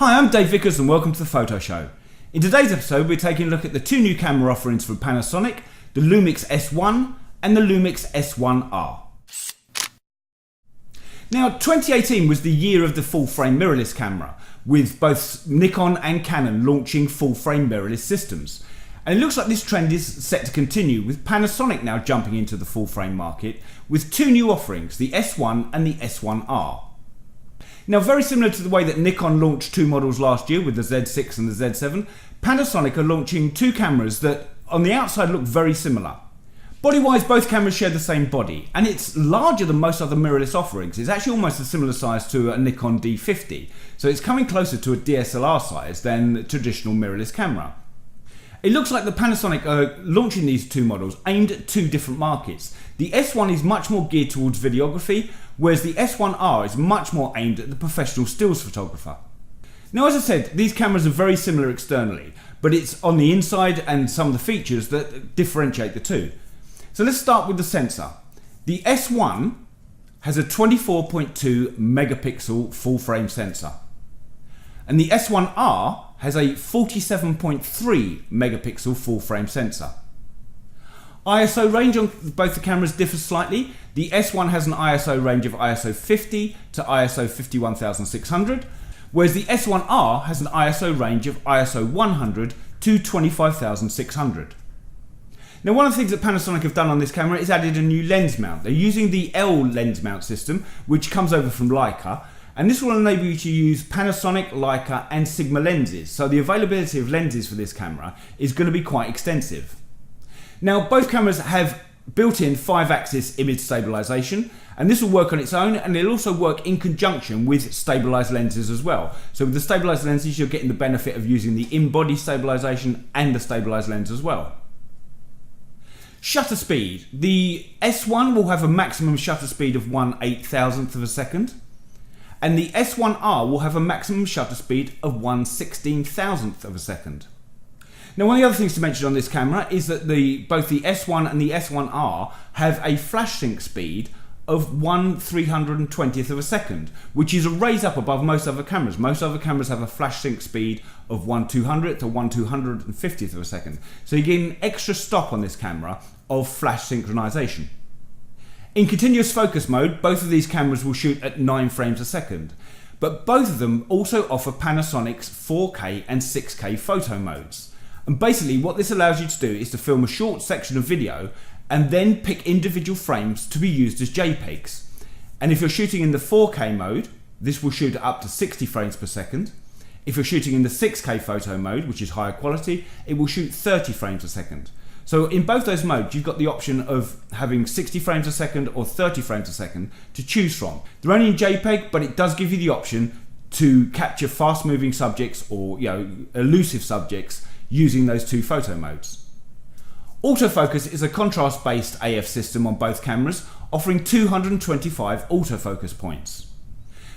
Hi, I'm Dave Vickers and welcome to the Photo Show. In today's episode we're taking a look at the two new camera offerings from Panasonic, the Lumix S1 and the Lumix S1R. Now 2018 was the year of the full frame mirrorless camera, with both Nikon and Canon launching full frame mirrorless systems. And it looks like this trend is set to continue, with Panasonic now jumping into the full frame market with two new offerings, the S1 and the S1R. Now, very similar to the way that Nikon launched two models last year with the Z6 and the Z7, Panasonic are launching two cameras that on the outside look very similar. Body-wise, both cameras share the same body, and it's larger than most other mirrorless offerings. It's actually almost a similar size to a Nikon D50, so it's coming closer to a DSLR size than a traditional mirrorless camera. It looks like the Panasonic are launching these two models aimed at two different markets. The S1 is much more geared towards videography, whereas the S1R is much more aimed at the professional stills photographer. Now, as I said, these cameras are very similar externally, but it's on the inside and some of the features that differentiate the two. So let's start with the sensor. The S1 has a 24.2 megapixel full frame sensor, and the S1R has a 47.3 megapixel full frame sensor. ISO range on both the cameras differs slightly. The S1 has an ISO range of ISO 50 to ISO 51600, whereas the S1R has an ISO range of ISO 100 to 25600. Now, one of the things that Panasonic have done on this camera is added a new lens mount. They're using the L lens mount system, which comes over from Leica, and this will enable you to use Panasonic, Leica and Sigma lenses. So the availability of lenses for this camera is going to be quite extensive. Now, both cameras have built-in 5-axis image stabilization, and this will work on its own, and it'll also work in conjunction with stabilized lenses as well. So with the stabilized lenses, you're getting the benefit of using the in-body stabilization and the stabilized lens as well. Shutter speed. The S1 will have a maximum shutter speed of 1/8000th of a second, and the S1R will have a maximum shutter speed of 1/16,000th of a second. Now, one of the other things to mention on this camera is that both the S1 and the S1R have a flash sync speed of 1/320th of a second, which is a raise up above most other cameras. Most other cameras have a flash sync speed of 1/200th or 1/250th of a second. So you get an extra stop on this camera of flash synchronization. In continuous focus mode, both of these cameras will shoot at 9 frames a second, but both of them also offer Panasonic's 4K and 6K photo modes. And basically what this allows you to do is to film a short section of video and then pick individual frames to be used as JPEGs. And if you're shooting in the 4K mode, this will shoot at up to 60 frames per second. If you're shooting in the 6K photo mode, which is higher quality, it will shoot 30 frames a second. So in both those modes, you've got the option of having 60 frames a second or 30 frames a second to choose from. They're only in JPEG, but it does give you the option to capture fast moving subjects or elusive subjects using those two photo modes. Autofocus is a contrast based AF system on both cameras, offering 225 autofocus points.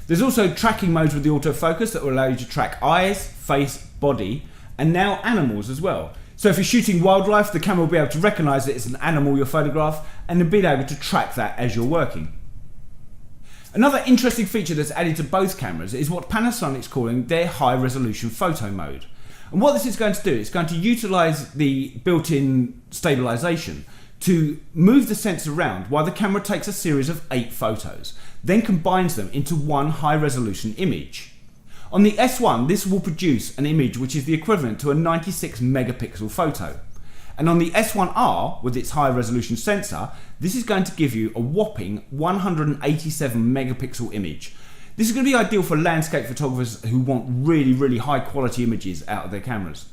There's also tracking modes with the autofocus that will allow you to track eyes, face, body, and now animals as well. So if you're shooting wildlife, the camera will be able to recognise that it's an animal you photograph and then be able to track that as you're working. Another interesting feature that's added to both cameras is what Panasonic's calling their high resolution photo mode. And what this is going to do, it's going to utilise the built-in stabilisation to move the sensor around while the camera takes a series of 8 photos, then combines them into one high-resolution image. On the S1, this will produce an image which is the equivalent to a 96 megapixel photo. And on the S1R, with its high-resolution sensor, this is going to give you a whopping 187 megapixel image. This is going to be ideal for landscape photographers who want really high quality images out of their cameras.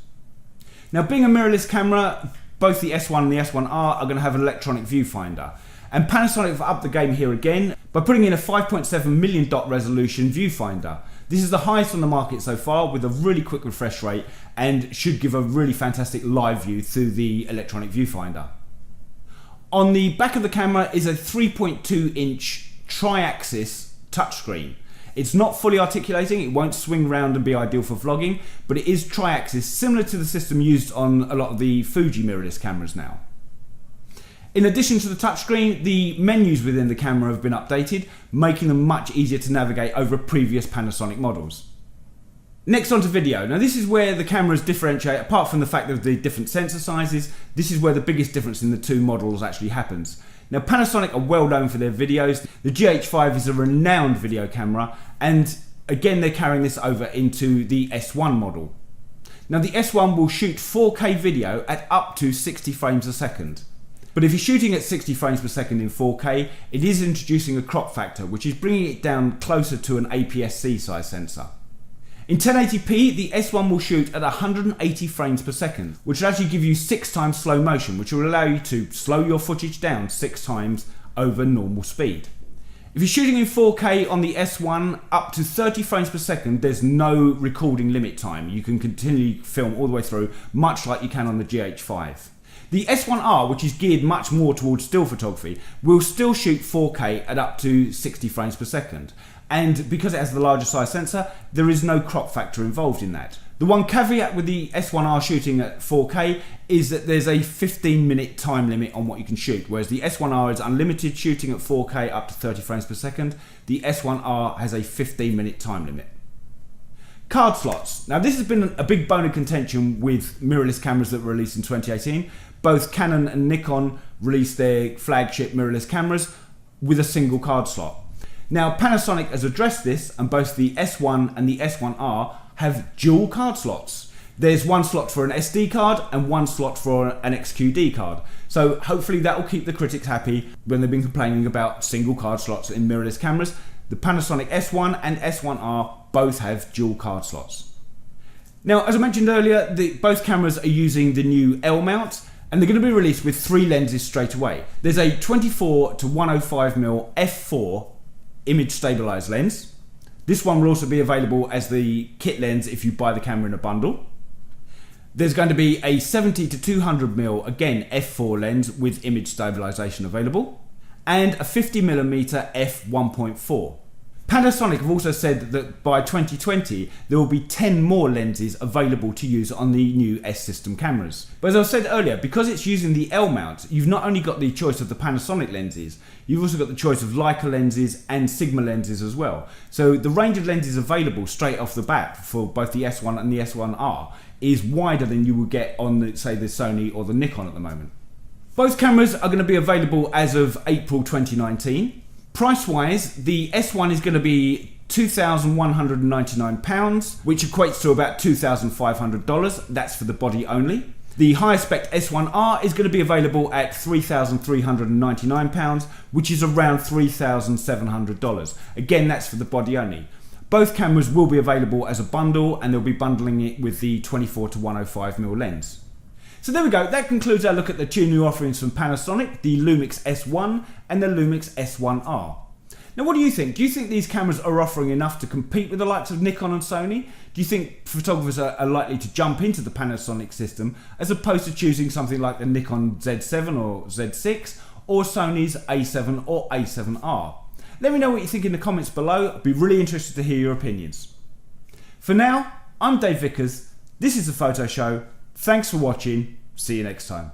Now, being a mirrorless camera, both the S1 and the S1R are going to have an electronic viewfinder. And Panasonic have upped the game here again by putting in a 5.7 million dot resolution viewfinder. This is the highest on the market so far, with a really quick refresh rate, and should give a really fantastic live view through the electronic viewfinder. On the back of the camera is a 3.2 inch tri-axis touchscreen. It's not fully articulating, it won't swing round and be ideal for vlogging, but it is tri-axis, similar to the system used on a lot of the Fuji mirrorless cameras now. In addition to the touchscreen, the menus within the camera have been updated, making them much easier to navigate over previous Panasonic models. Next onto video. Now this is where the cameras differentiate. Apart from the fact of the different sensor sizes, this is where the biggest difference in the two models actually happens. Now Panasonic are well known for their videos. The GH5 is a renowned video camera, and again they're carrying this over into the S1 model. Now the S1 will shoot 4K video at up to 60 frames a second. But if you're shooting at 60 frames per second in 4K, it is introducing a crop factor, which is bringing it down closer to an APS-C size sensor. In 1080p, the S1 will shoot at 180 frames per second, which will actually give you 6 times slow motion, which will allow you to slow your footage down 6 times over normal speed. If you're shooting in 4K on the S1 up to 30 frames per second, there's no recording limit time. You can continually film all the way through, much like you can on the GH5. The S1R, which is geared much more towards still photography, will still shoot 4K at up to 60 frames per second. And because it has the larger size sensor, there is no crop factor involved in that. The one caveat with the S1R shooting at 4K is that there's a 15-minute time limit on what you can shoot, whereas the S1R is unlimited shooting at 4K up to 30 frames per second. The S1R has a 15-minute time limit. Card slots. Now this has been a big bone of contention with mirrorless cameras that were released in 2018. Both Canon and Nikon released their flagship mirrorless cameras with a single card slot. Now Panasonic has addressed this, and both the S1 and the S1R have dual card slots. There's one slot for an SD card and one slot for an XQD card. So hopefully that will keep the critics happy when they've been complaining about single card slots in mirrorless cameras. The Panasonic S1 and S1R both have dual card slots. Now, as I mentioned earlier, both cameras are using the new L mount, and they're going to be released with 3 lenses straight away. There's a 24 to 105mm f4 image stabilized lens. This one will also be available as the kit lens if you buy the camera in a bundle. There's going to be a 70 to 200mm, again f4 lens with image stabilization available, and a 50mm f1.4. Panasonic have also said that by 2020 there will be 10 more lenses available to use on the new S system cameras. But as I said earlier, because it's using the L mount, you've not only got the choice of the Panasonic lenses, you've also got the choice of Leica lenses and Sigma lenses as well. So the range of lenses available straight off the bat for both the S1 and the S1R is wider than you would get on, say, the Sony or the Nikon at the moment. Both cameras are going to be available as of April 2019. Price-wise, the S1 is going to be £2,199, which equates to about $2,500. That's for the body only. The higher spec S1R is going to be available at £3,399, which is around $3,700. Again, that's for the body only. Both cameras will be available as a bundle, and they'll be bundling it with the 24 to 105mm lens. So there we go, that concludes our look at the two new offerings from Panasonic, the Lumix S1 and the Lumix S1R. Now what do you think? Do you think these cameras are offering enough to compete with the likes of Nikon and Sony? Do you think photographers are likely to jump into the Panasonic system as opposed to choosing something like the Nikon Z7 or Z6 or Sony's A7 or A7R? Let me know what you think in the comments below. I'd be really interested to hear your opinions. For now, I'm Dave Vickers, this is The Photo Show. Thanks for watching, see you next time.